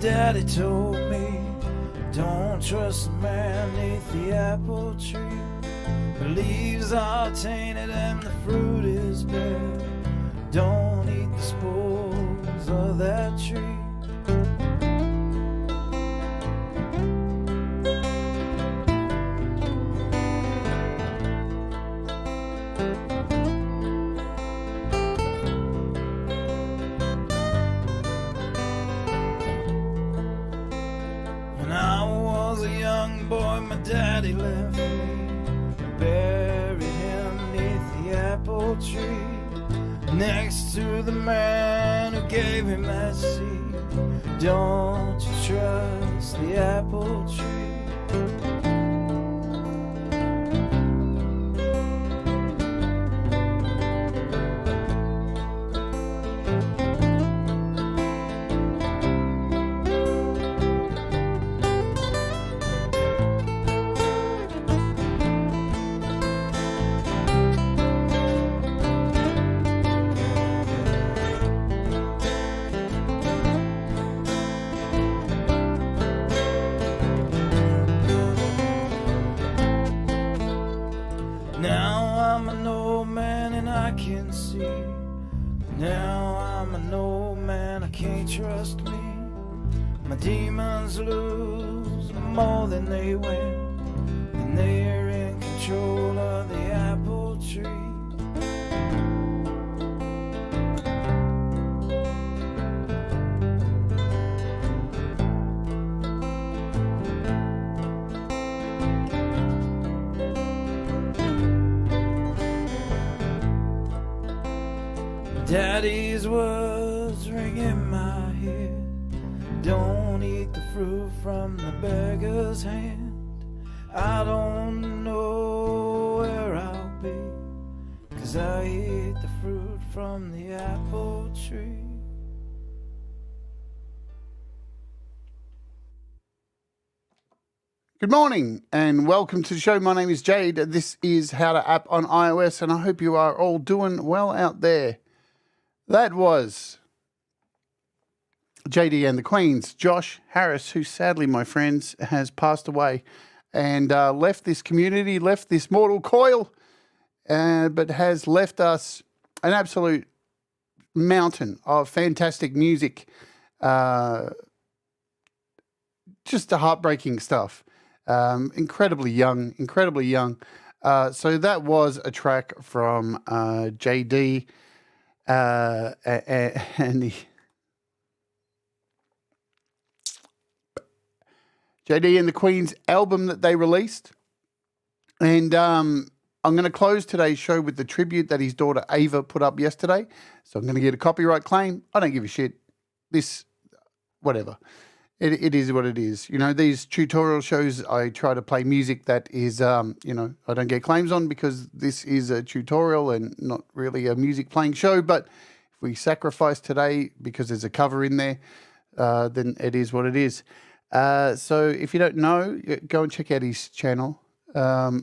daddy told me, don't trust the man neath the apple tree. The leaves are tainted and the fruit is bare. Don't eat the spores of that tree. When I was a young boy, my daddy left me, buried him neath the apple tree, next to the man who gave him that seed. Don't you trust the apple tree? Now I'm an old man and I can see. Now I'm an old man, I can't trust me. My demons lose more than they win, and they're in control of the apple tree. Daddy's words ring in my head. Don't eat the fruit from the beggar's hand. I don't know where I'll be, 'cause I eat the fruit from the apple tree. Good morning and welcome to the show. My name is Jade. This is How to App on iOS, and I hope you are all doing well out there. That was Jade and the Queens, Josh Harris, who sadly, my friends, has passed away and left this community, left this mortal coil, but has left us an absolute mountain of fantastic music. Just the heartbreaking stuff. Incredibly young. So that was a track from Jade. And the Jade and the Queen's album that they released. And I'm going to close today's show with the tribute that his daughter Ava put up yesterday. So I'm going to get a copyright claim. I don't give a shit. Whatever. It is what it is. You know, these tutorial shows, I try to play music that is, I don't get claims on because this is a tutorial and not really a music playing show. But if we sacrifice today because there's a cover in there, then it is what it is. So if you don't know, go and check out his channel.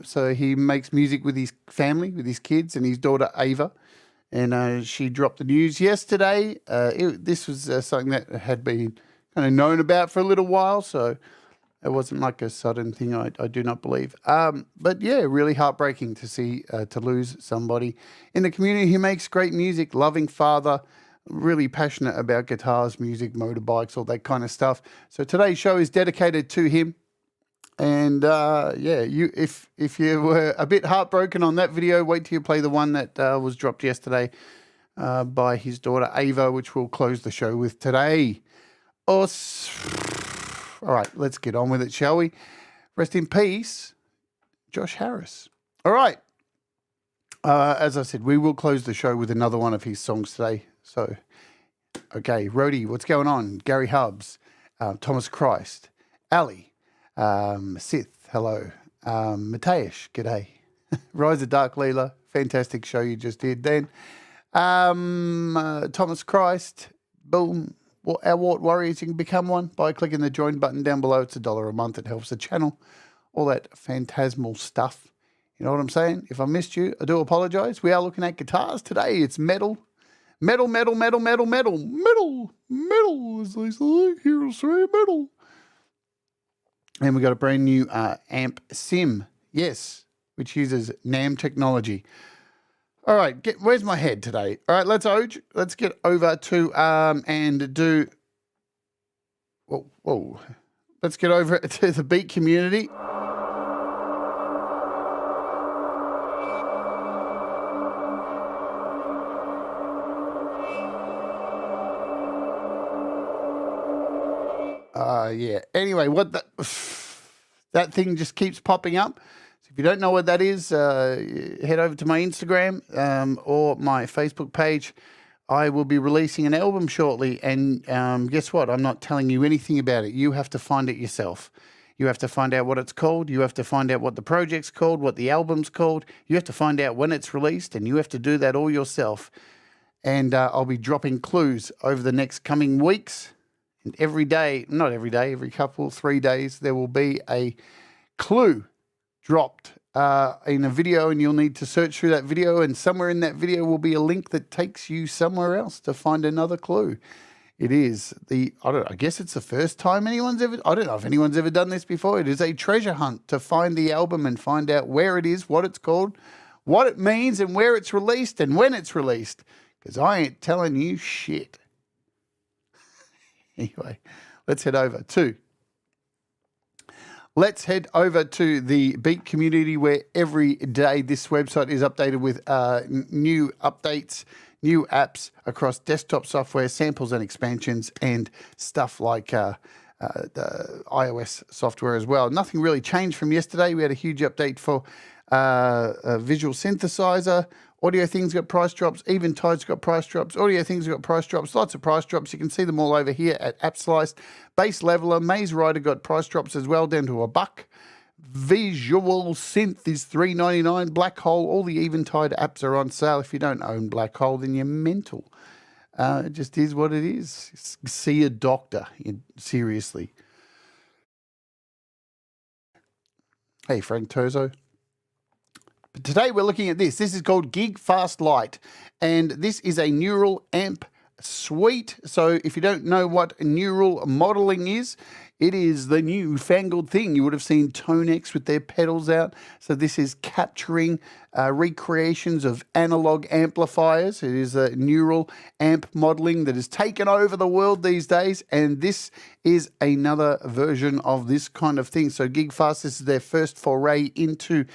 So he makes music with his family, with his kids and his daughter Ava. And she dropped the news yesterday. This was something that had been kind of known about for a little while, so it wasn't like a sudden thing, I do not believe. But yeah, really heartbreaking to see, to lose somebody in the community who makes great music, loving father, really passionate about guitars, music, motorbikes, all that kind of stuff. So today's show is dedicated to him. And if you were a bit heartbroken on that video, wait till you play the one that was dropped yesterday by his daughter Ava, which we'll close the show with today. All right, let's get on with it, shall we? Rest in peace, Josh Harris. All right. As I said, we will close the show with another one of his songs today. So, okay, Rhodey, what's going on? Gary Hubbs, Thomas Christ, Ali, Sith, hello, Mateus, g'day. Rise of Dark Leela, fantastic show you just did then. Thomas Christ, boom. Well, our Wart Warriors, you can become one by clicking the join button down below. It's $1 a month. It helps the channel. All that phantasmal stuff. You know what I'm saying? If I missed you, I do apologize. We are looking at guitars today. It's metal Metal, metal, metal, metal, metal, metal, metal, as they say, heroes say metal. And we got a brand new amp sim, yes, which uses NAM technology. All right, where's my head today? All right, let's get over to and do. Whoa. Let's get over to the beat community. Yeah. Anyway, that thing just keeps popping up. So if you don't know what that is, head over to my Instagram or my Facebook page. I will be releasing an album shortly, and guess what? I'm not telling you anything about it. You have to find it yourself. You have to find out what it's called. You have to find out what the project's called, what the album's called. You have to find out when it's released, and you have to do that all yourself. And I'll be dropping clues over the next coming weeks. And every day, not every day, every 3 days, there will be a clue dropped in a video, and you'll need to search through that video, and somewhere in that video will be a link that takes you somewhere else to find another clue. It is I guess it's the first time I don't know if anyone's ever done this before. It is a treasure hunt to find the album and find out where it is, what it's called, what it means, and where it's released and when it's released, because I ain't telling you shit. Anyway, let's head over to the Beat community, where every day this website is updated with new updates, new apps across desktop software, samples and expansions, and stuff like the iOS software as well. Nothing really changed from yesterday. We had a huge update for a visual synthesizer. Audio Things got price drops. Even Tide's got price drops. Audio Things got price drops. Lots of price drops. You can see them all over here at AppSlice. Bass Leveler, Maze Rider got price drops as well, down to $1. Visual Synth is $3.99. Black Hole, all the Eventide apps are on sale. If you don't own Black Hole, then you're mental. It just is what it is. See a doctor, seriously. Hey, Frank Tozo. But today we're looking at this. This is called GigFast Lite, and this is a neural amp suite. So if you don't know what neural modeling is, it is the newfangled thing. You would have seen Tonex with their pedals out. So this is capturing recreations of analog amplifiers. It is a neural amp modeling that has taken over the world these days, and this is another version of this kind of thing. So GigFast, this is their first foray into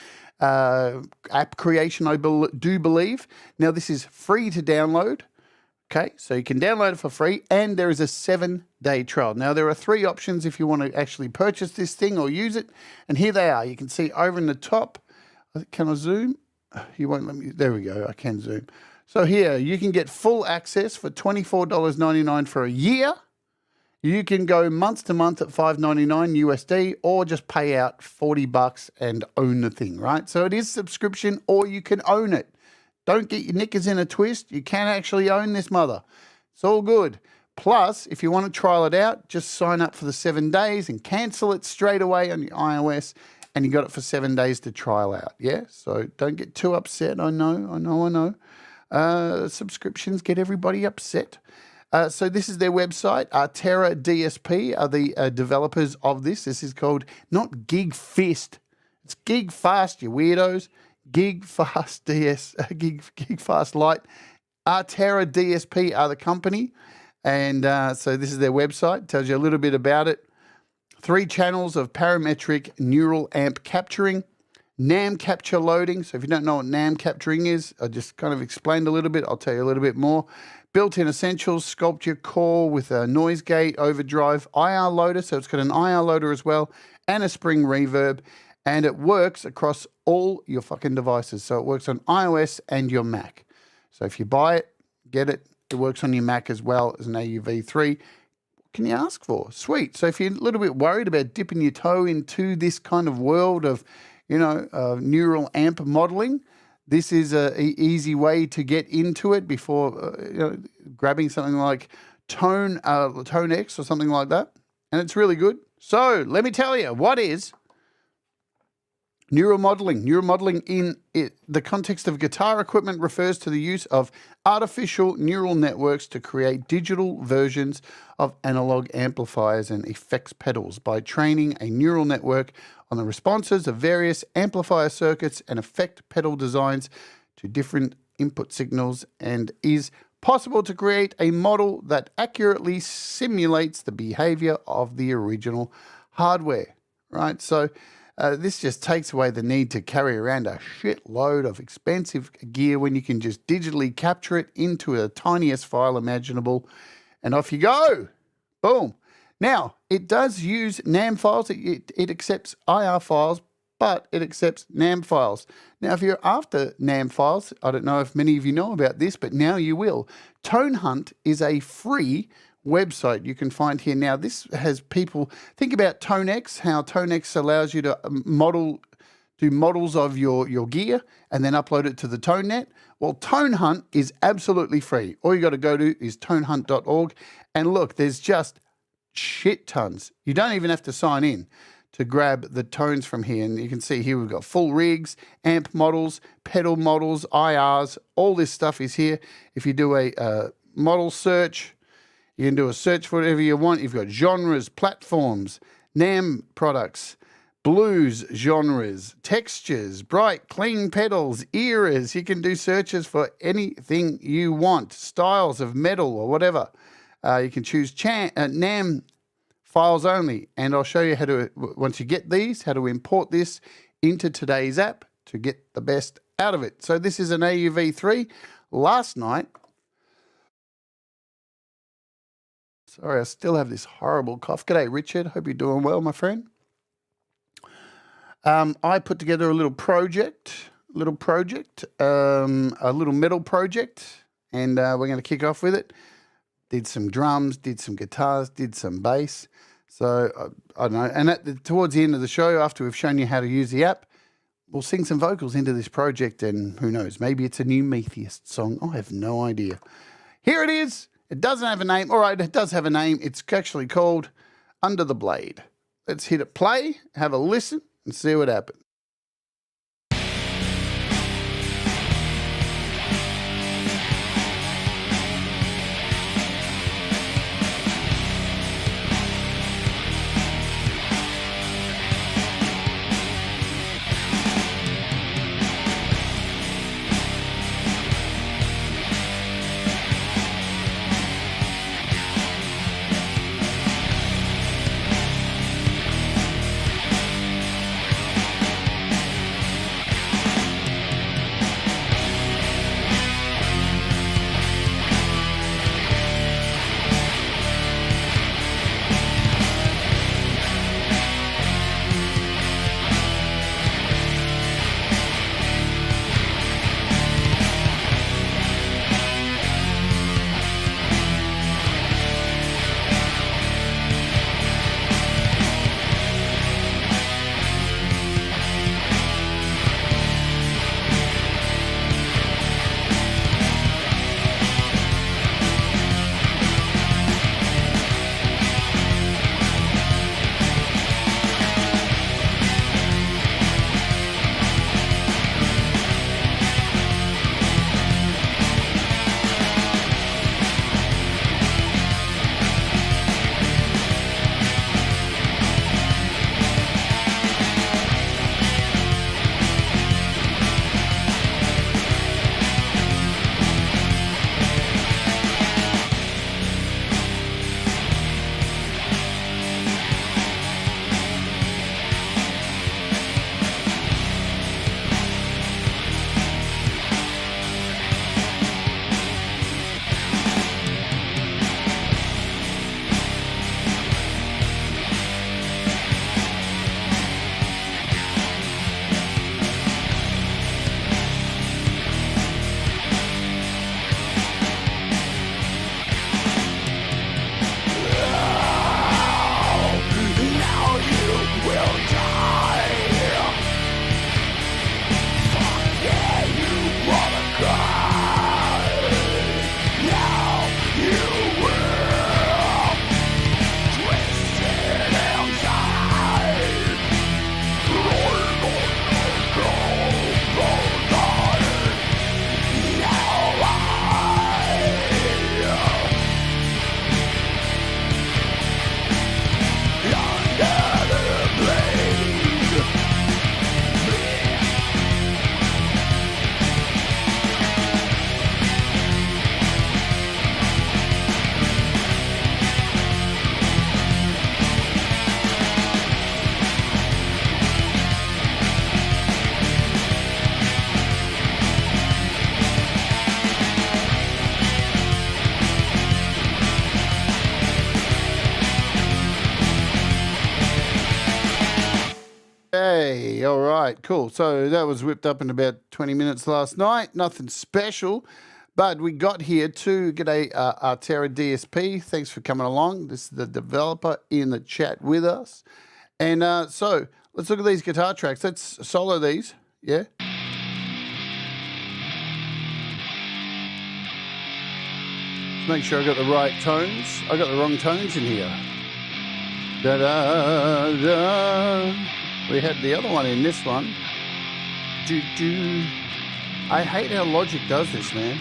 app creation, I do believe. Now, this is free to download. Okay, so you can download it for free, and there is a 7-day trial. Now, there are 3 options if you want to actually purchase this thing or use it, and here they are. You can see over in the top. Can I zoom? You won't let me. There we go. I can zoom. So here, you can get full access for $24.99 for a year. You can go month to month at $5.99 USD, or just pay out $40 and own the thing, right? So it is subscription, or you can own it. Don't get your knickers in a twist. You can actually own this mother. It's all good. Plus, if you want to trial it out, just sign up for the 7 days and cancel it straight away on your iOS, and you got it for 7 days to trial out. Yeah, so don't get too upset. I know. Subscriptions get everybody upset. So this is their website. Artera DSP are the developers of this. This is called not GigFast. It's GigFast, you weirdos. GigFast GigFast Lite. Artera DSP are the company. And so this is their website. Tells you a little bit about it. 3 channels of parametric neural amp capturing. NAM capture loading. So if you don't know what NAM capturing is, I just kind of explained a little bit. I'll tell you a little bit more. Built-in essentials, Sculpture Core with a noise gate, overdrive, IR loader. So it's got an IR loader as well, and a spring reverb. And it works across all your fucking devices. So it works on iOS and your Mac. So if you buy it, get it. It works on your Mac as well as an AUv3. What can you ask for? Sweet. So if you're a little bit worried about dipping your toe into this kind of world of, neural amp modeling, this is an easy way to get into it before grabbing something like Tonex or something like that. And it's really good. So let me tell you, what is Neural modeling. Neural modeling in the context of guitar equipment refers to the use of artificial neural networks to create digital versions of analog amplifiers and effects pedals by training a neural network on the responses of various amplifier circuits and effect pedal designs to different input signals, and is possible to create a model that accurately simulates the behavior of the original hardware, right? So this just takes away the need to carry around a shitload of expensive gear when you can just digitally capture it into the tiniest file imaginable, and off you go. Boom. Now, it does use NAM files. It accepts IR files, but it accepts NAM files. Now, if you're after NAM files, I don't know if many of you know about this, but now you will. Tone Hunt is a free website you can find here. Now, this has people, think about ToneX, how ToneX allows you to do models of your gear and then upload it to the ToneNet. Well, Tone Hunt is absolutely free. All you got to go to is tonehunt.org, and look, there's just shit tons. You don't even have to sign in to grab the tones from here. And you can see here we've got full rigs, amp models, pedal models, IRs, all this stuff is here. If you do a model search, you can do a search for whatever you want. You've got genres, platforms, NAM products, blues genres, textures, bright, clean pedals, eras. You can do searches for anything you want, styles of metal or whatever. You can choose NAM files only, and I'll show you how to, once you get these, how to import this into today's app to get the best out of it. So this is an AUv3. Last night, sorry, I still have this horrible cough. G'day, Richard. Hope you're doing well, my friend. I put together a little project, a little metal project, and we're going to kick off with it. Did some drums, did some guitars, did some bass. So, I don't know. And towards the end of the show, after we've shown you how to use the app, we'll sing some vocals into this project, and who knows, maybe it's a new Metheist song. I have no idea. Here it is. It doesn't have a name. All right, it does have a name. It's actually called Under the Blade. Let's hit it play, have a listen, and see what happens. Okay, all right, cool. So that was whipped up in about 20 minutes last night. Nothing special, but we got here to get a Artera DSP. Thanks for coming along. This is the developer in the chat with us. And so let's look at these guitar tracks. Let's solo these, yeah? Make sure I got the right tones. I got the wrong tones in here. Da da da. We had the other one in this one. Do do. I hate how Logic does this, man.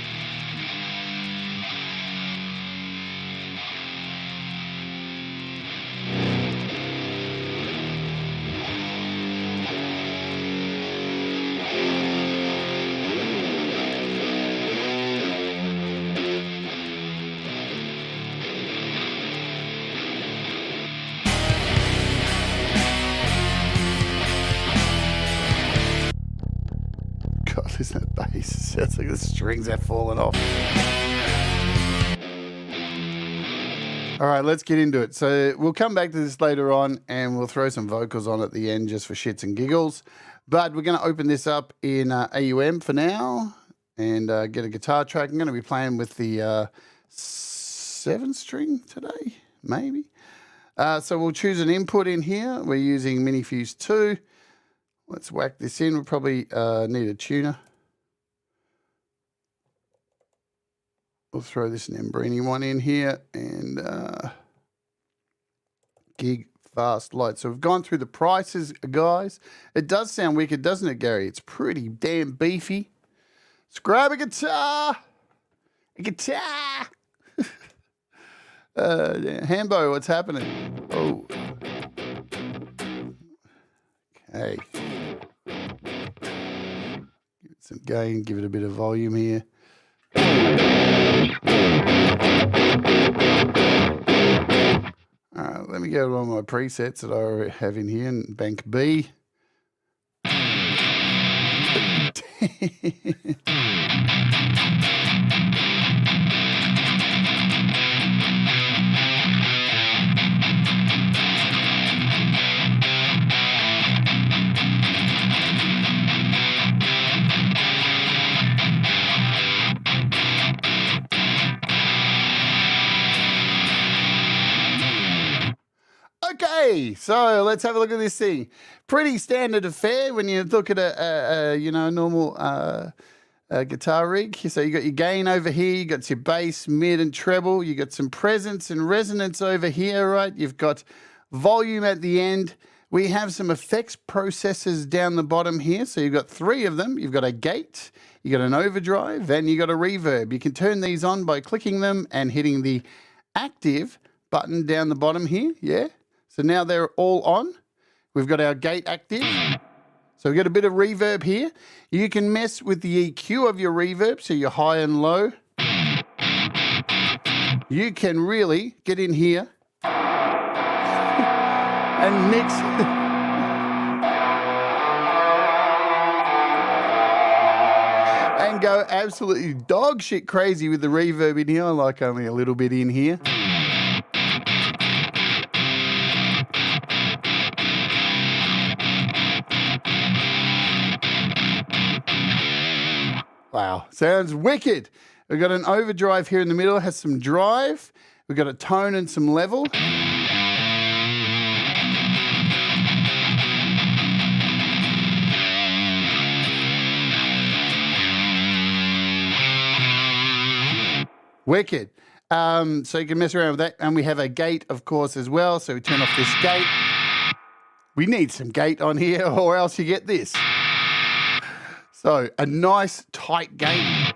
God, listen to that bass. It sounds like the strings have fallen off. All right, let's get into it. So we'll come back to this later on and we'll throw some vocals on at the end just for shits and giggles. But we're going to open this up in AUM for now and get a guitar track. I'm going to be playing with the 7-string today, maybe. So we'll choose an input in here. We're using Minifuse 2. Let's whack this in. We'll probably need a tuner. We'll throw this Nembrini one in here and GigFast Lite. So we've gone through the prices, guys. It does sound wicked, doesn't it, Gary? It's pretty damn beefy. Let's grab a guitar. A guitar. Hambo, what's happening? Oh. Okay. Give it some gain, give it a bit of volume here. All right, let me go to one of my presets that I have in here in Bank B. Okay, so let's have a look at this thing. Pretty standard affair when you look at a normal guitar rig. So you got your gain over here, you got your bass, mid, and treble. You got some presence and resonance over here, right? You've got volume at the end. We have some effects processors down the bottom here. So you've got 3 of them. You've got a gate, you got an overdrive, and you got a reverb. You can turn these on by clicking them and hitting the active button down the bottom here, yeah? So now they're all on. We've got our gate active. So we've got a bit of reverb here. You can mess with the EQ of your reverb, so your high and low. You can really get in here and mix. And go absolutely dog shit crazy with the reverb in here. I like only a little bit in here. Wow, sounds wicked. We've got an overdrive here in the middle, has some drive. We've got a tone and some level. Wicked. So you can mess around with that. And we have a gate, of course, as well. So we turn off this gate. We need some gate on here or else you get this. So a nice tight gate.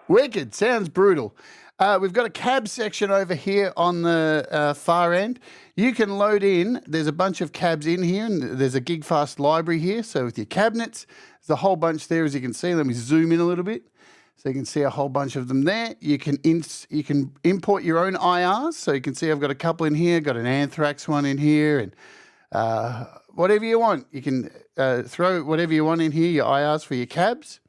Wicked, sounds brutal. We've got a cab section over here on the far end. You can load in, there's a bunch of cabs in here, and there's a GigFast library here. So with your cabinets, there's a whole bunch there, as you can see. Let me zoom in a little bit. So you can see a whole bunch of them there. You can import your own IRs. So you can see I've got a couple in here, got an Anthrax one in here, and whatever you want. You can throw whatever you want in here, your IRs for your cabs.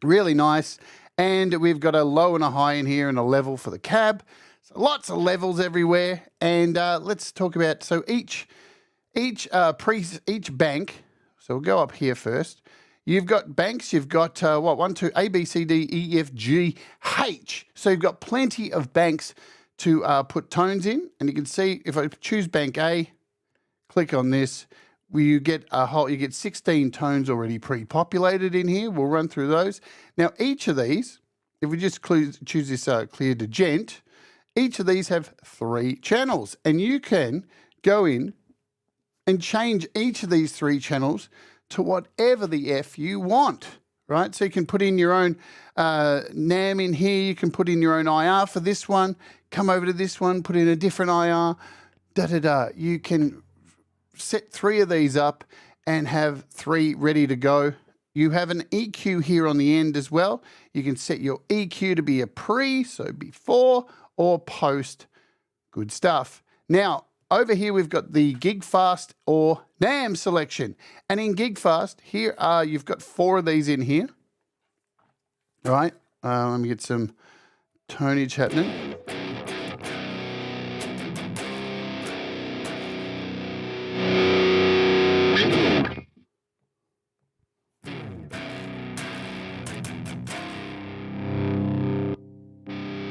Really nice. And we've got a low and a high in here and a level for the cab. So lots of levels everywhere. And let's talk about, so each bank, so we'll go up here first. You've got banks, you've got, A, B, C, D, E, F, G, H. So you've got plenty of banks to put tones in. And you can see if I choose bank A, click on this, you get 16 tones already pre-populated in here. We'll run through those. Now, each of these, if we just choose this clear to gent, each of these have 3 channels. And you can go in and change each of these 3 channels to whatever the F you want, right? So you can put in your own NAM in here. You can put in your own IR for this one. Come over to this one, put in a different IR, da-da-da. You can set 3 of these up and have 3 ready to go. You have an EQ here on the end as well. You can set your EQ to be a pre, so before or post. Good stuff. Now, over here we've got the GigFast or NAM selection. And in GigFast, you've got 4 of these in here. All right, let me get some tonage happening.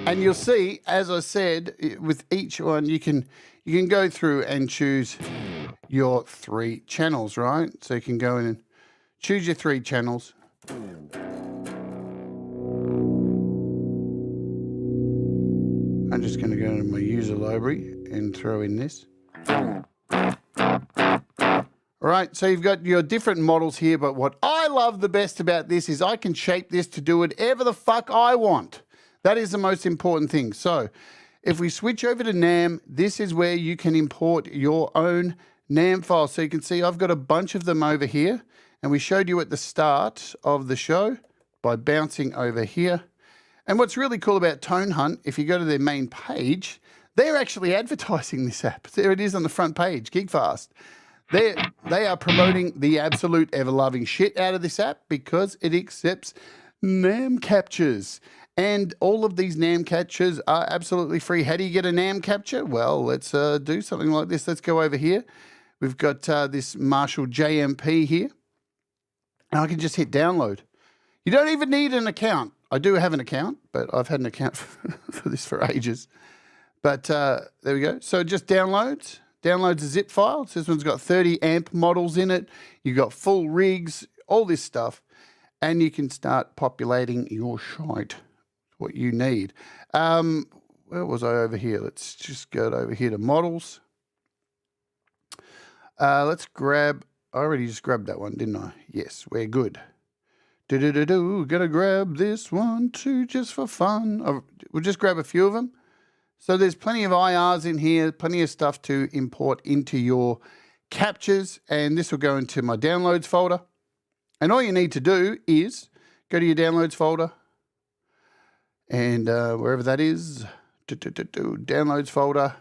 And you'll see, as I said, with each one, you can go through and choose your 3 channels, right? So you can go in and choose your 3 channels. I'm just going to go into my user library and throw in this. All right, so you've got your different models here, but what I love the best about this is I can shape this to do whatever the fuck I want. That is the most important thing. So if we switch over to NAM, this is where you can import your own NAM files. So you can see I've got a bunch of them over here, and we showed you at the start of the show by bouncing over here. And what's really cool about Tone Hunt, if you go to their main page, they're actually advertising this app. There it is on the front page, GigFast. They are promoting the absolute ever-loving shit out of this app because it accepts NAM captures. And all of these NAM captures are absolutely free. How do you get a NAM capture? Well, let's do something like this. Let's go over here. We've got this Marshall JMP here. And I can just hit download. You don't even need an account. I do have an account, but I've had an account for this for ages. But there we go. So just downloads a zip file. So this one's got 30 amp models in it. You've got full rigs, all this stuff. And you can start populating your shite. What you need. Where was I over here? Let's just go over here to models. Let's grab, I already just grabbed that one, didn't I? Yes, we're good. Gonna grab this one too, just for fun. We'll just grab a few of them. So there's plenty of IRs in here, plenty of stuff to import into your captures, and this will go into my downloads folder. And all you need to do is go to your downloads folder, and wherever that is, downloads folder,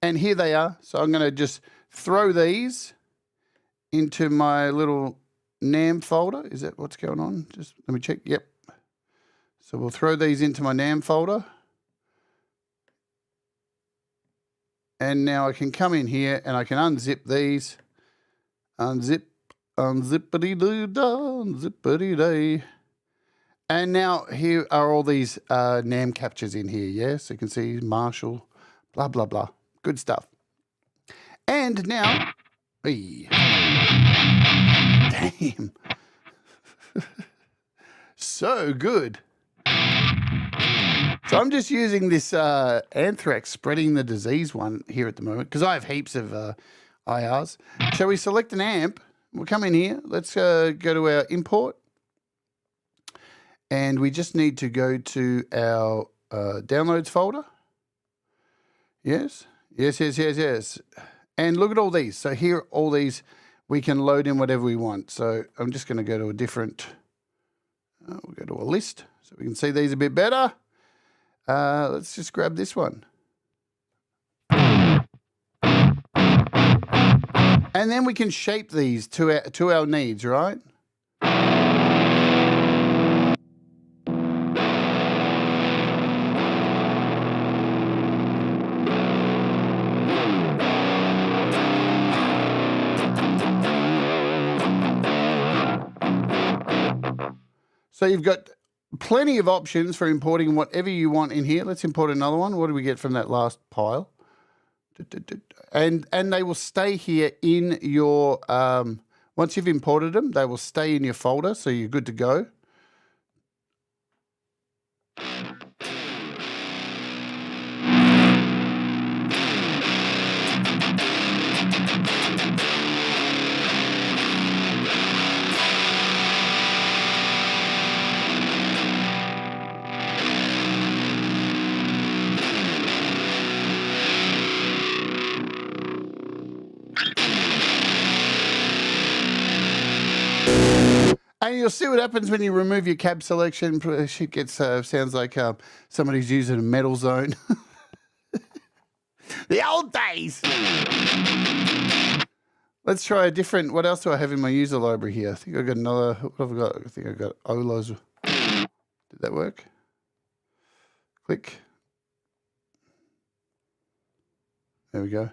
and here they are. So I'm going to just throw these into my little NAM folder. Is that what's going on? Just let me check. Yep. So we'll throw these into my NAM folder. And now I can come in here and I can unzip these. Unzip, unzippity-doo-dah, unzippity-day. And now here are all these NAM captures in here, yeah? So you can see Marshall, blah, blah, blah. Good stuff. And now, hey, damn. So good. So I'm just using this anthrax spreading the disease one here at the moment because I have heaps of IRs. Shall we select an amp? We'll come in here. Let's go to our import. And we just need to go to our downloads folder. Yes, yes, yes, yes, yes. And look at all these. So here, all these, we can load in whatever we want. So I'm just going to go to a different, we'll go to a list so we can see these a bit better. Let's just grab this one. And then we can shape these to our needs, right? So you've got plenty of options for importing whatever you want in here. Let's import another one. What do we get from that last pile? And they will stay here in your, once you've imported them, they will stay in your folder, so you're good to go. And you'll see what happens when you remove your cab selection. Shit gets sounds like somebody's using a metal zone. The old days. Let's try a different. What else do I have in my user library here? I think I got another. What have I got? I think I got Ola's. Did that work? Click. There we go.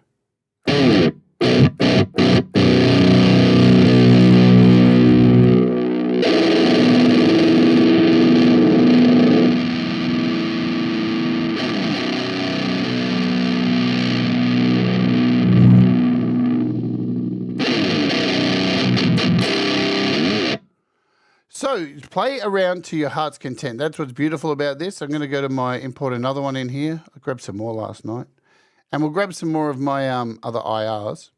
So play around to your heart's content. That's what's beautiful about this. I'm going to go to my import another one in here. I grabbed some more last night. And we'll grab some more of my other IRs.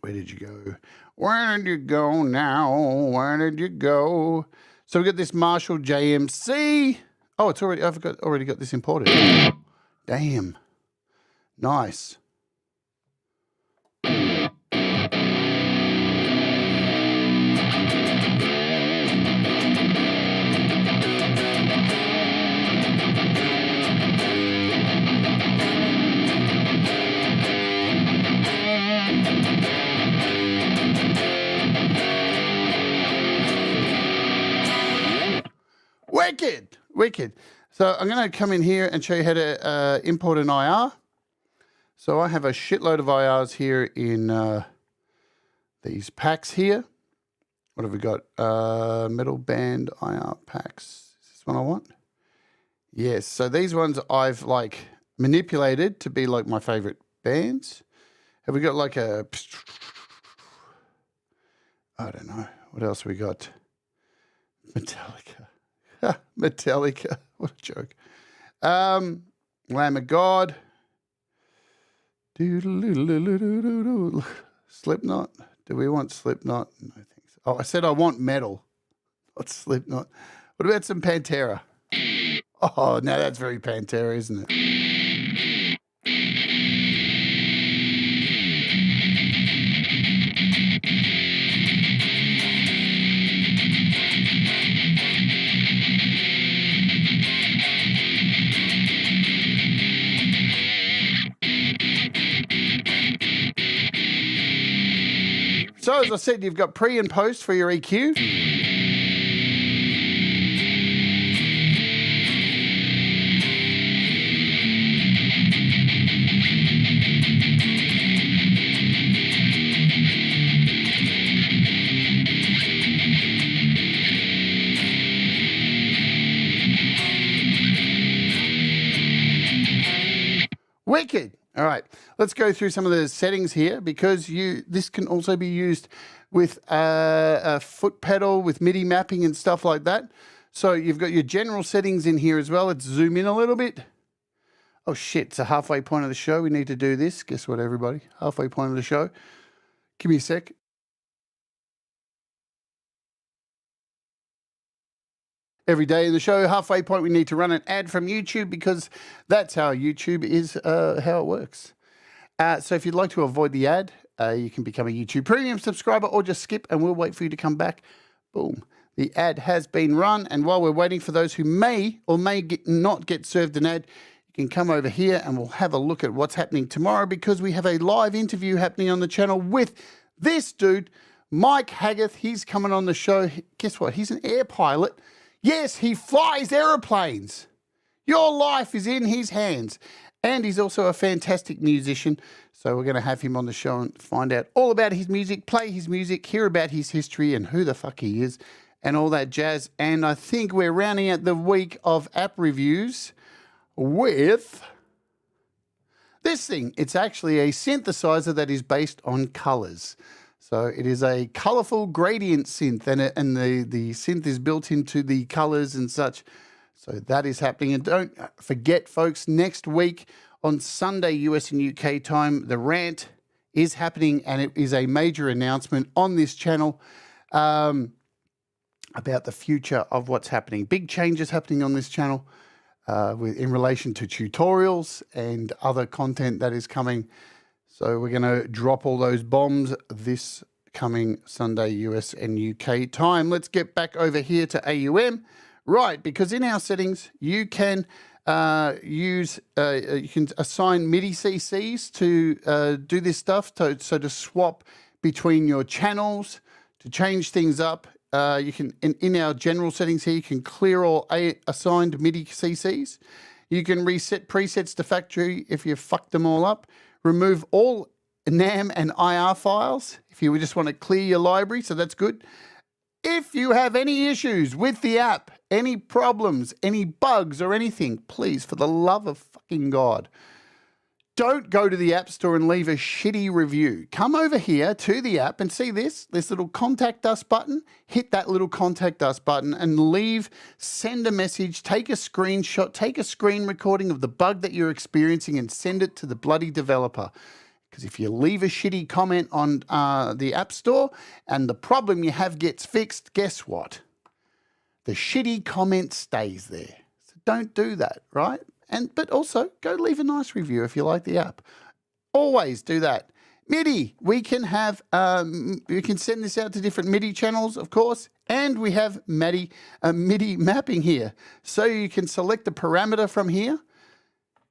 Where did you go? Where did you go now? Where did you go? So we've got this Marshall JMC. Oh, it's already, already got this imported. Damn. Nice. Wicked, wicked. So I'm going to come in here and show you how to import an IR. So I have a shitload of IRs here in these packs here. What have we got? Metal band IR packs. Is this one I want? Yes. So these ones I've like manipulated to be like my favorite bands. Have we got like a? I don't know. What else we got? Metallica. Metallica. What a joke. Lamb of God. Slipknot. Do we want Slipknot? No thanks. Oh, I said I want metal, not Slipknot. What about some Pantera? Oh, now that's very Pantera, isn't it? So, as I said, you've got pre and post for your EQ. Wicked. All right, let's go through some of the settings here because this can also be used with a foot pedal with MIDI mapping and stuff like that. So you've got your general settings in here as well. Let's zoom in a little bit. Oh shit, it's a halfway point of the show. We need to do this. Guess what, everybody? Halfway point of the show. Give me a sec. Every day in the show, halfway point, we need to run an ad from YouTube because that's how YouTube is, how it works. So if you'd like to avoid the ad, you can become a YouTube Premium subscriber or just skip and we'll wait for you to come back. Boom. The ad has been run. And while we're waiting for those who may or may not get served an ad, you can come over here and we'll have a look at what's happening tomorrow because we have a live interview happening on the channel with this dude, Mike Haggarth. He's coming on the show. Guess what? He's an air pilot. Yes, he flies aeroplanes. Your life is in his hands. And he's also a fantastic musician. So we're going to have him on the show and find out all about his music, play his music, hear about his history and who the fuck he is. and all that jazz. And I think we're rounding out the week of app reviews with this thing. It's actually a synthesizer that is based on colors. So it is a colorful gradient synth, and the synth is built into the colors and such. So that is happening. And don't forget, folks, next week on Sunday, US and UK time, the rant is happening, and it is a major announcement on this channel about the future of what's happening. Big changes happening on this channel in relation to tutorials and other content that is coming. So we're going to drop all those bombs this coming Sunday, US and UK time. Let's get back over here to AUM. Right, because in our settings, you can you can assign MIDI CCs to do this stuff. So to swap between your channels, to change things up. You can, in our general settings here, you can clear all assigned MIDI CCs. You can reset presets to factory if you fucked them all up. Remove all NAM and IR files if you just want to clear your library, so that's good. If you have any issues with the app, any problems, any bugs or anything, please, for the love of fucking God, don't go to the App Store and leave a shitty review. Come over here to the app and see this little contact us button. Hit that little contact us button and send a message, take a screenshot, take a screen recording of the bug that you're experiencing and send it to the bloody developer. Because if you leave a shitty comment on the App Store and the problem you have gets fixed, guess what? The shitty comment stays there. So don't do that, right? But also go leave a nice review if you like the app. Always do that. MIDI, we can have you can send this out to different MIDI channels, of course, and we have MIDI mapping here. So you can select a parameter from here.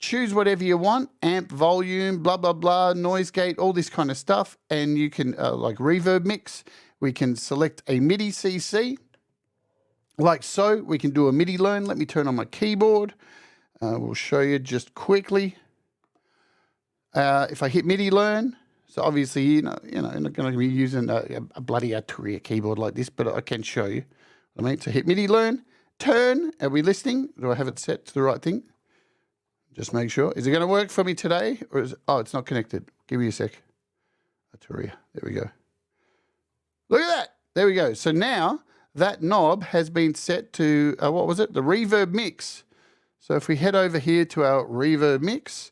Choose whatever you want, amp, volume, blah, blah, blah, noise gate, all this kind of stuff. And you can, like reverb mix, we can select a MIDI CC. Like so, we can do a MIDI learn. Let me turn on my keyboard. We'll show you just quickly. If I hit MIDI learn, so obviously, you're not going to be using a bloody Artera keyboard like this, but I can show you what I mean. So hit MIDI learn, turn. Are we listening? Do I have it set to the right thing? Just make sure. Is it going to work for me today? Or oh, it's not connected. Give me a sec. Artera. There we go. Look at that. There we go. So now that knob has been set to, what was it? The reverb mix. So if we head over here to our reverb mix,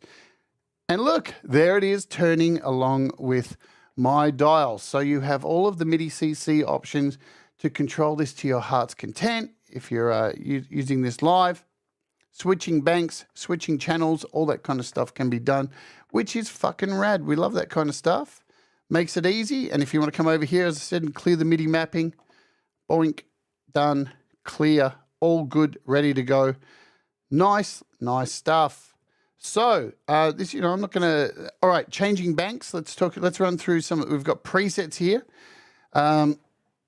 and look, there it is turning along with my dial. So you have all of the MIDI CC options to control this to your heart's content. If you're using this live, switching banks, switching channels, all that kind of stuff can be done, which is fucking rad. We love that kind of stuff. Makes it easy. And if you want to come over here, as I said, and clear the MIDI mapping, boink, done, clear, all good, ready to go. Nice, nice stuff. So this, I'm not going to, all right, changing banks. Let's run through some, we've got presets here. Let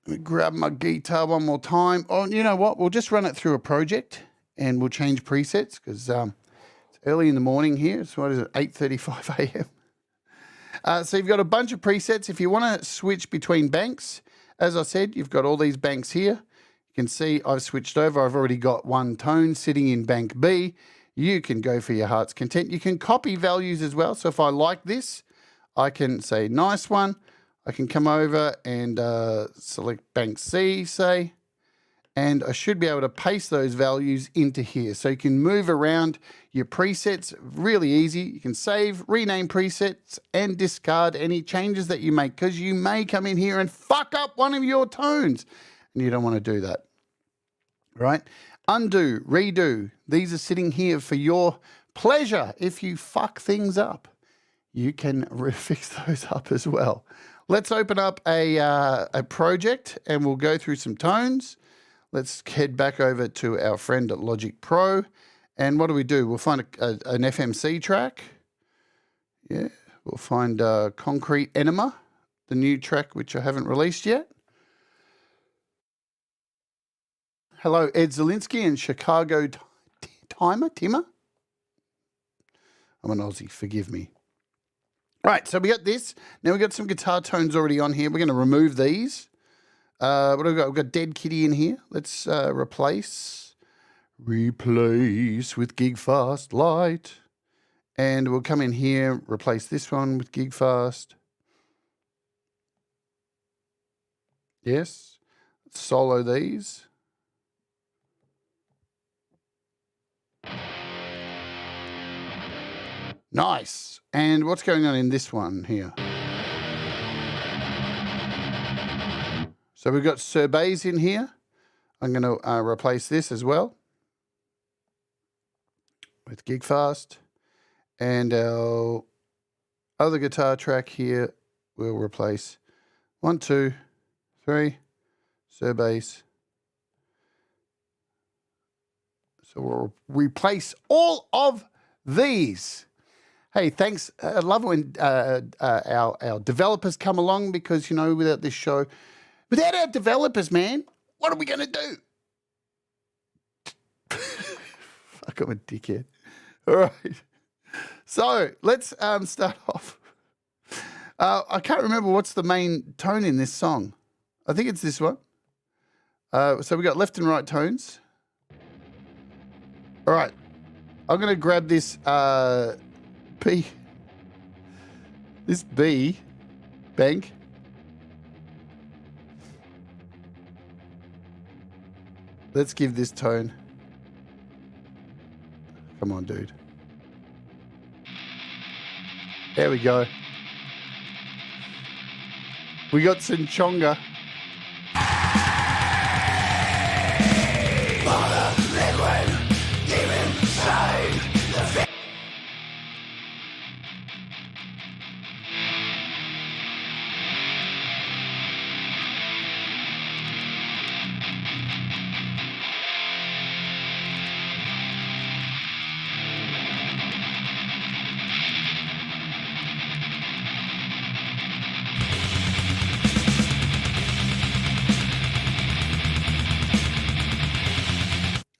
me grab my guitar one more time. Oh, you know what? We'll just run it through a project. And we'll change presets because it's early in the morning here. So what is it, 8:35 a.m. So you've got a bunch of presets. If you want to switch between banks, as I said, you've got all these banks here. You can see I've switched over. I've already got one tone sitting in bank B. You can go for your heart's content. You can copy values as well. So if I like this, I can say nice one. I can come over and select bank C, say. And I should be able to paste those values into here. So you can move around your presets really easy. You can save, rename presets, and discard any changes that you make because you may come in here and fuck up one of your tones. And you don't want to do that. Right? Undo, redo. These are sitting here for your pleasure. If you fuck things up, you can fix those up as well. Let's open up a project and we'll go through some tones. Let's head back over to our friend at Logic Pro. And what do? We'll find an FMC track. Yeah, we'll find Concrete Enema, the new track which I haven't released yet. Hello, Ed Zielinski and Chicago Timmer. I'm an Aussie, forgive me. All right, so we got this. Now we got some guitar tones already on here. We're going to remove these. What have we got? We've got Dead Kitty in here. Let's replace with GigFast Lite. And we'll come in here, replace this one with GigFast. Yes. Let's solo these. Nice. And what's going on in this one here? So we've got Surbays in here. I'm going to replace this as well with GigFast. And our other guitar track here, we'll replace 1, 2, 3, Surbays. So we'll replace all of these. Hey, thanks. I love when our developers come along because, you know, without this show, without our developers, man, what are we going to do? Fuck, I'm a dickhead. All right. So let's start off. I can't remember what's the main tone in this song. I think it's this one. So we got left and right tones. All right. I'm going to grab this B bank. Let's give this tone. Come on, dude. There we go. We got Sinchonga.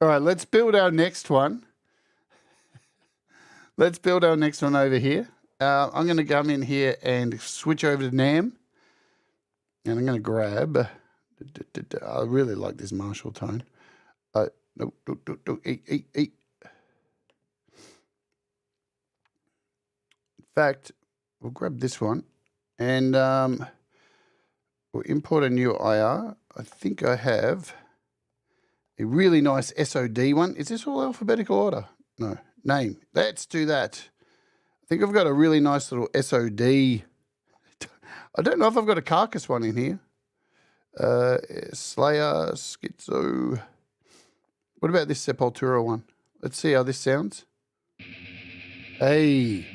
All right, let's build our next one. Let's build our next one over here. I'm going to come in here and switch over to NAM. And I'm going to grab, I really like this Marshall tone. In fact, we'll grab this one and we'll import a new IR. I think I have a really nice SOD one. Is this all alphabetical order? No. Name. Let's do that. I think I've got a really nice little SOD. I don't know if I've got a Carcass one in here. Slayer, Schizo. What about this Sepultura one? Let's see how this sounds. Hey.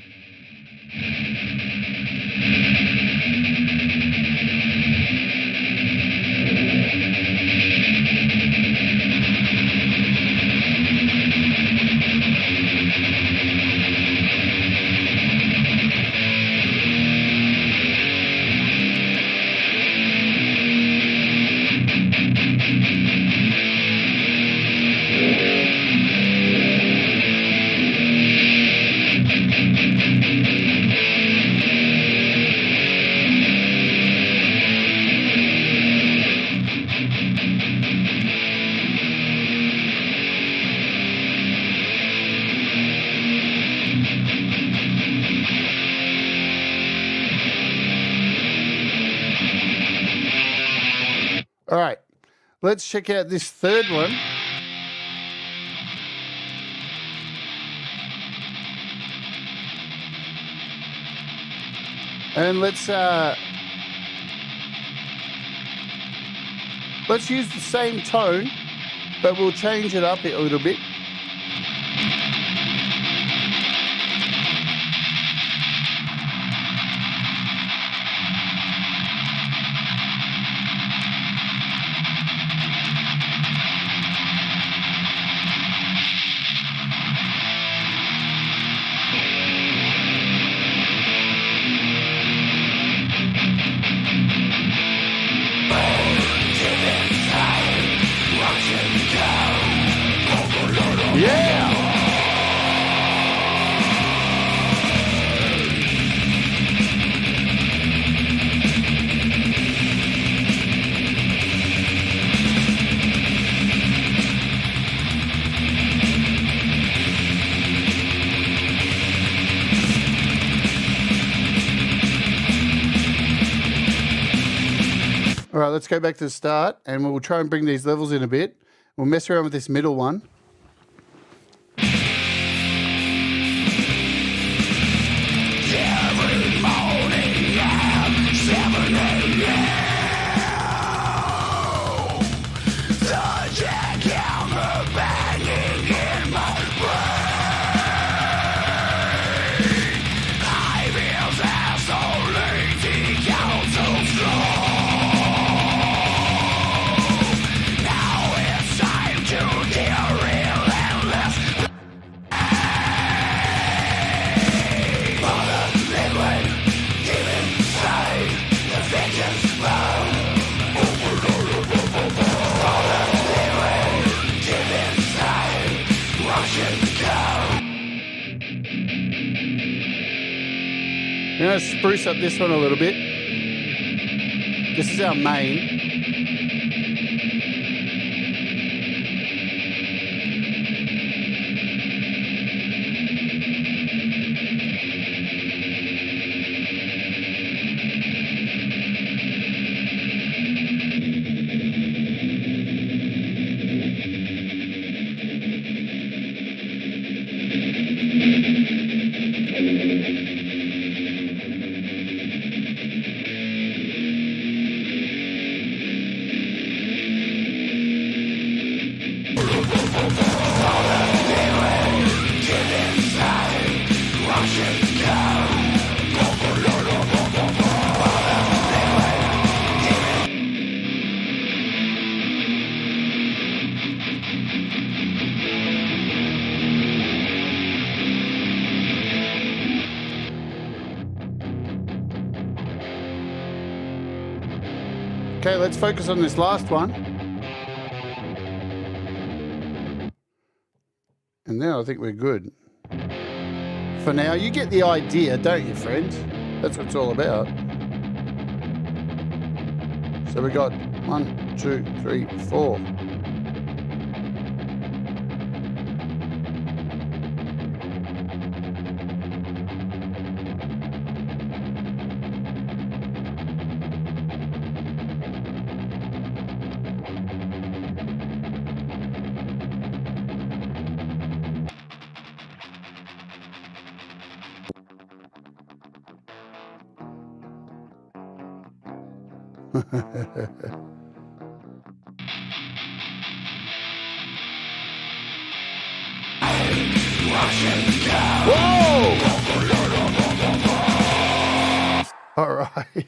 All right, let's check out this third one. And let's use the same tone, but we'll change it up a little bit. let's go back to the start, and we'll try and bring these levels in a bit. We'll mess around with this middle one. Every morning at 7 a.m. The jackhammer banging in my brain. I feel absolutely so strong. Now it's time to get relentless. I'm going to spruce up this one a little bit. This is our main. Okay, let's focus on this last one. And now I think we're good. For now, you get the idea, don't you, friends? That's what it's all about. So we got 1, 2, 3, 4. Whoa! All right.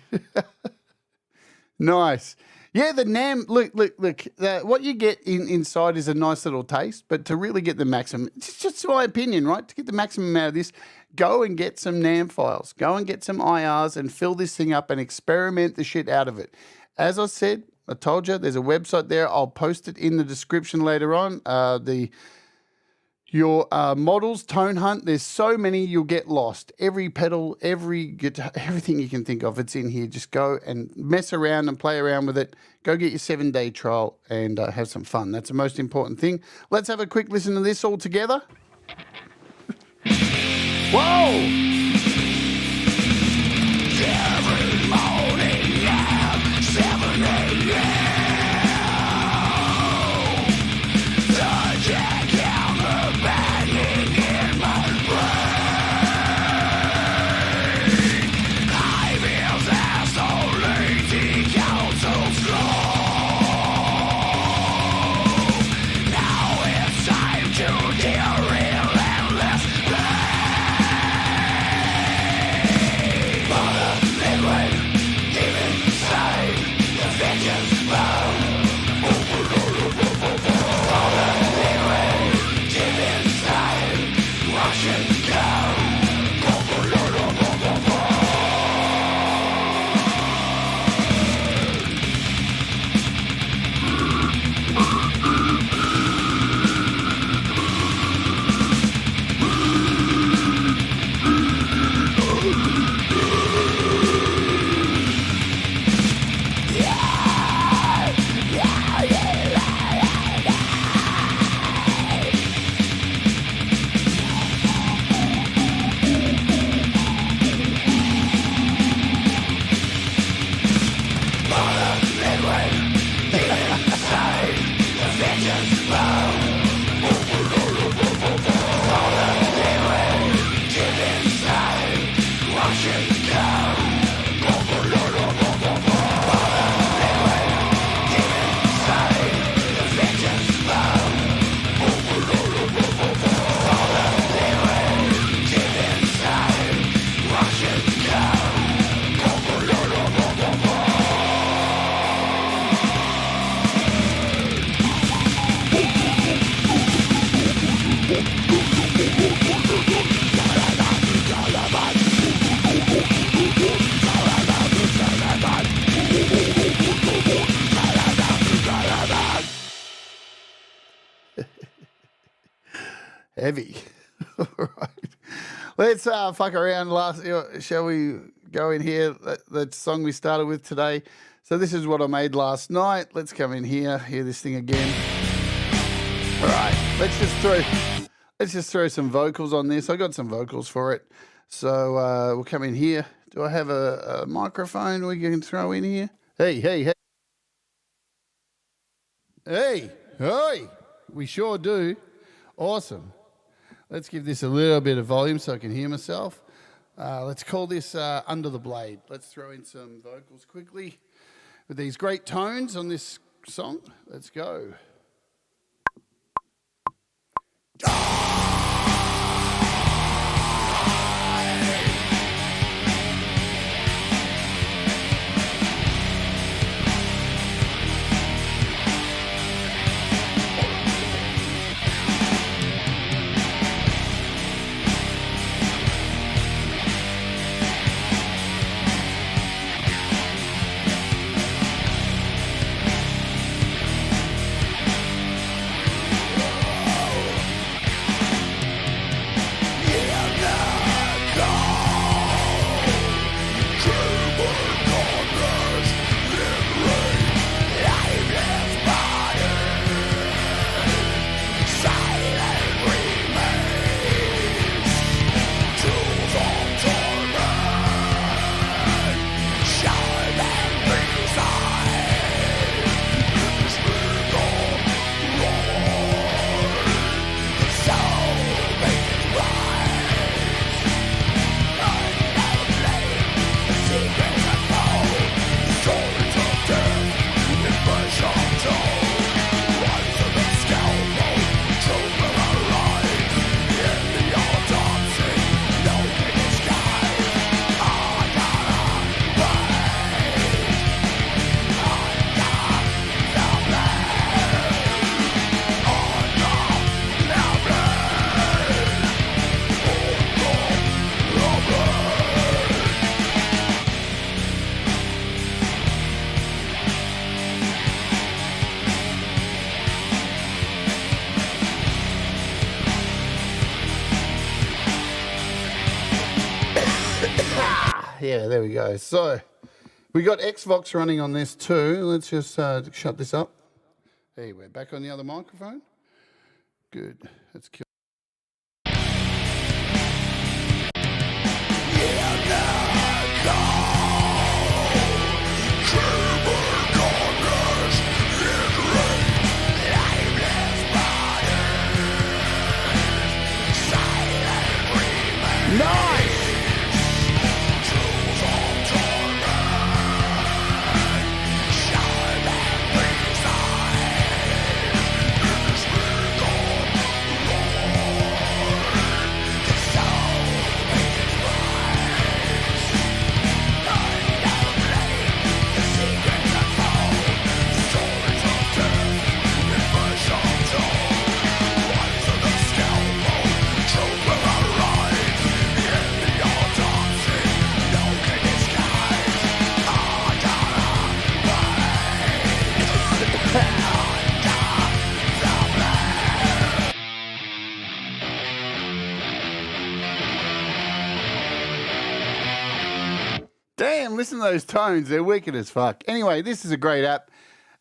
Nice. Yeah, the NAM, look. What you get inside is a nice little taste, but to really get the maximum, it's just my opinion, right? To get the maximum out of this, go and get some NAM files. Go and get some IRs and fill this thing up and experiment the shit out of it. As I said, I told you, there's a website there. I'll post it in the description later on. Your models, tone hunt, there's so many you'll get lost. Every pedal, every guitar, everything you can think of, it's in here. Just go and mess around and play around with it. Go get your 7-day trial and have some fun. That's the most important thing. Let's have a quick listen to this all together. Whoa! Every morning at 7 a.m. The jackhammer banging in my brain. I feel absolutely so strong. Now it's time to get relentless. Heavy. All right. Let's fuck around. Shall we go in here? That song we started with today. So this is what I made last night. Let's come in here. Hear this thing again. All right. Let's just throw some vocals on this. I got some vocals for it. So we'll come in here. Do I have a microphone we can throw in here? Hey, hey, hey. Hey, hey. We sure do. Awesome. Let's give this a little bit of volume so I can hear myself. Let's call this Under the Blade. Let's throw in some vocals quickly with these great tones on this song. Let's go. Yeah, there we go. So we got Xvox running on this too. Let's just shut this up. Hey, we're back on the other microphone. Good. Let's kill. Nice! Damn, listen to those tones. They're wicked as fuck. Anyway, this is a great app.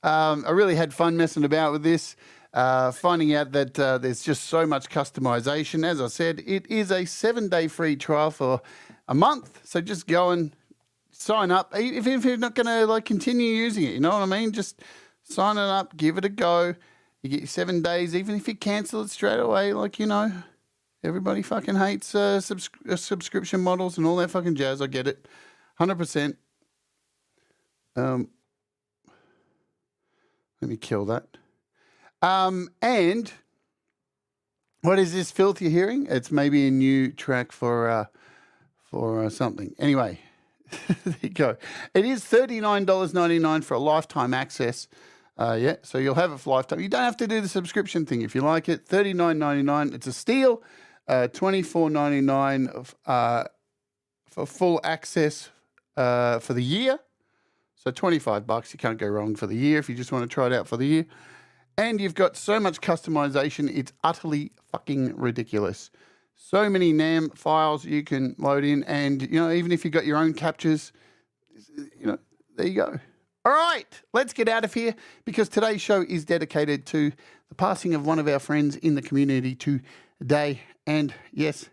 I really had fun messing about with this, finding out that there's just so much customization. As I said, it is a 7-day free trial for a month. So just go and sign up. If you're not going to continue using it, you know what I mean? Just sign it up, give it a go. You get your 7 days, even if you cancel it straight away. Everybody fucking hates subscription models and all that fucking jazz. I get it. 100%. Let me kill that. And what is this filth you're hearing? It's maybe a new track for something. Anyway, there you go. It is $39.99 for a lifetime access. Yeah, so you'll have it for lifetime. You don't have to do the subscription thing if you like it. $39.99. It's a steal. $24.99 for full access for the year. So $25. You can't go wrong for the year if you just want to try it out for the year. And you've got so much customization, it's utterly fucking ridiculous. So many NAM files you can load in, and, you know, even if you've got your own captures, you know, there you go. All right, let's get out of here because today's show is dedicated to the passing of one of our friends in the community today. And yes,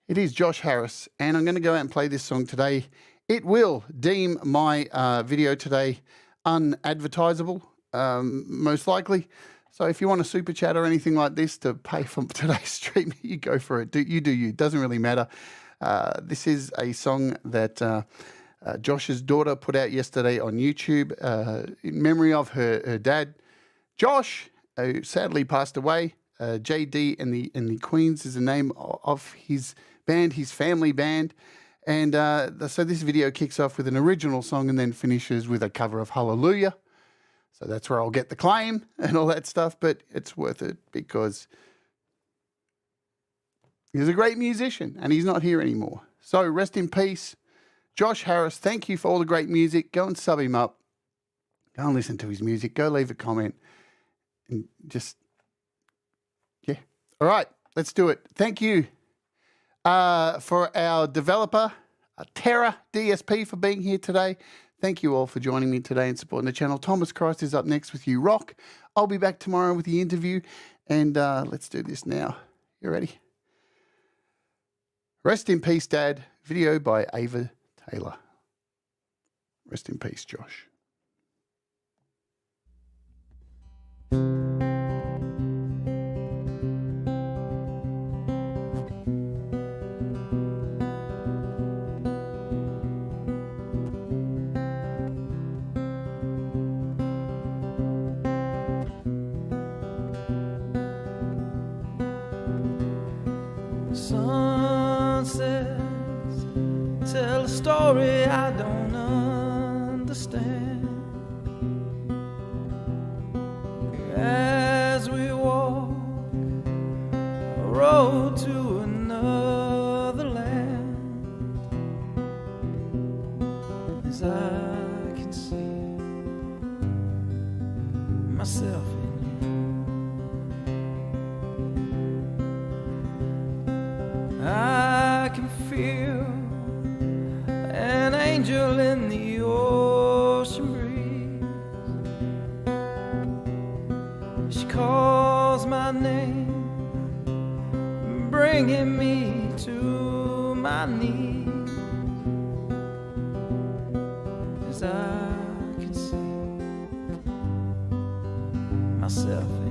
it is Josh Harris, and I'm going to go out and play this song today. It will deem my video today unadvertisable, most likely. So if you want a super chat or anything like this to pay for today's stream, you go for it. You do you. Doesn't really matter. This is a song that Josh's daughter put out yesterday on YouTube in memory of her dad, Josh, who sadly passed away. Jade and the Queens is the name of his band, his family band. And so this video kicks off with an original song and then finishes with a cover of Hallelujah. So that's where I'll get the claim and all that stuff, but it's worth it because he's a great musician and he's not here anymore. So rest in peace, Josh Harris. Thank you for all the great music. Go and sub him up. Go and listen to his music. Go leave a comment and just, yeah. All right, let's do it. Thank you for our developer, Artera DSP, for being here today. Thank you all for joining me today and supporting the channel. Thomas Christ is up next with You Rock. I'll be back tomorrow with the interview. And let's do this now. You ready? Rest in peace, Dad. Video by Ava Taylor. Rest in peace, Josh. Sunsets tell a story I don't understand. As we walk a road to another land, as I can see myself in you. I can feel an angel in the ocean breeze. She calls my name, bringing me to my knees. As I can see myself in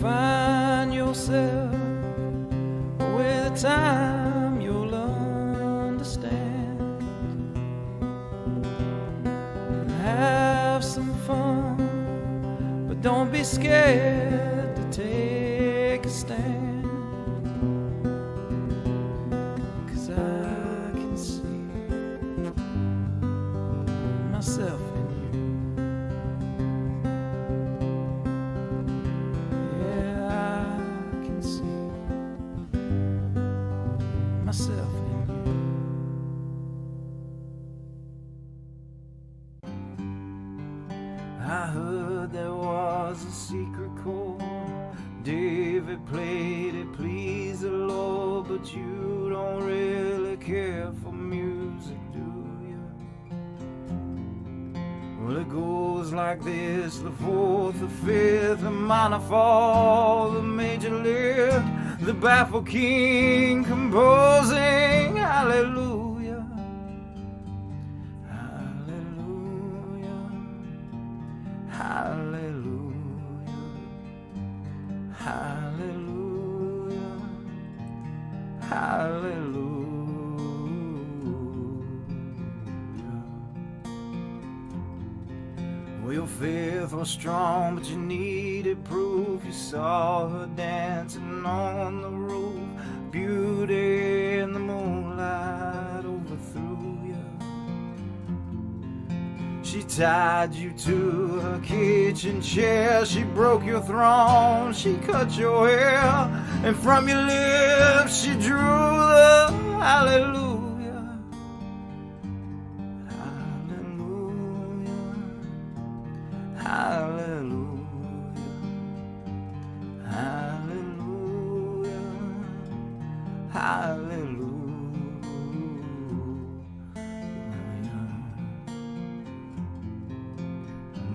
find yourself with time you'll understand. Have some fun, but don't be scared to take a stand. 'Cause I can see myself in myself in you. I heard there was a secret chord David played, it pleased the Lord, but you don't really care for music, do you? Well, it goes like this: the fourth, the fifth, the minor fall, the major lift, the baffled king composing hallelujah, hallelujah, hallelujah, hallelujah, hallelujah. with was strong, but you needed proof. You saw her dancing on the roof. Beauty in the moonlight overthrew you. She tied you to her kitchen chair. She broke your throne. She cut your hair. And from your lips she drew the hallelujah. Hallelujah. Hallelujah. Hallelujah. Hallelujah.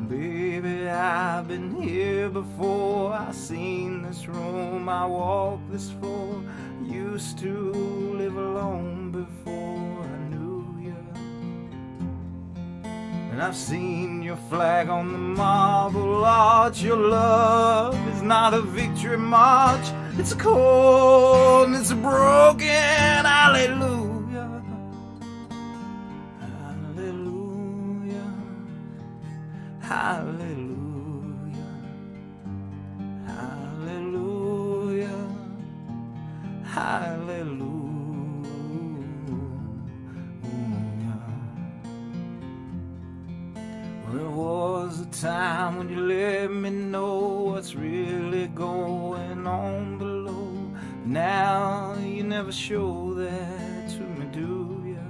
Baby, I've been here before. I seen this room, I walked this floor. Used to live alone before I knew you. And I've seen your flag on the marble arch. Your love is not a victory march. It's cold and it's broken. Hallelujah. Hallelujah, hallelujah, hallelujah. There was a time when you let me know what's really going on below. Now you never show that to me, do ya?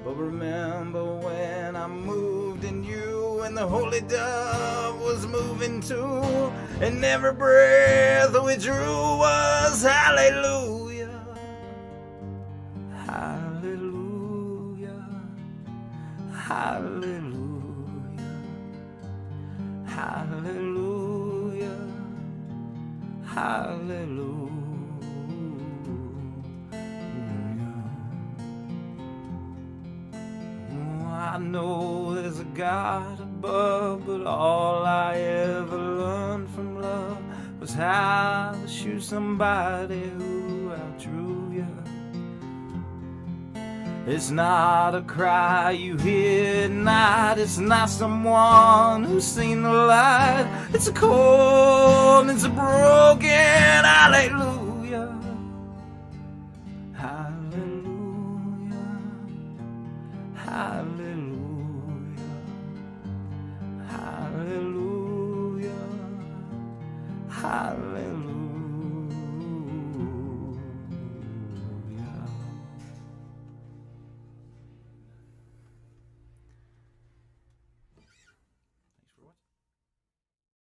But remember when I moved in you, and the holy dove was moving too, and every breath we drew was hallelujah. Hallelujah. Hallelujah. Hallelujah. Hallelujah. I know there's a God above, but all I ever learned from love was how to shoot somebody who outdrew you. It's not a cry you hear at night. It's not someone who's seen the light. It's a cold and it's a broken hallelujah. Hallelujah. Hallelujah. Hallelujah. Hallelujah.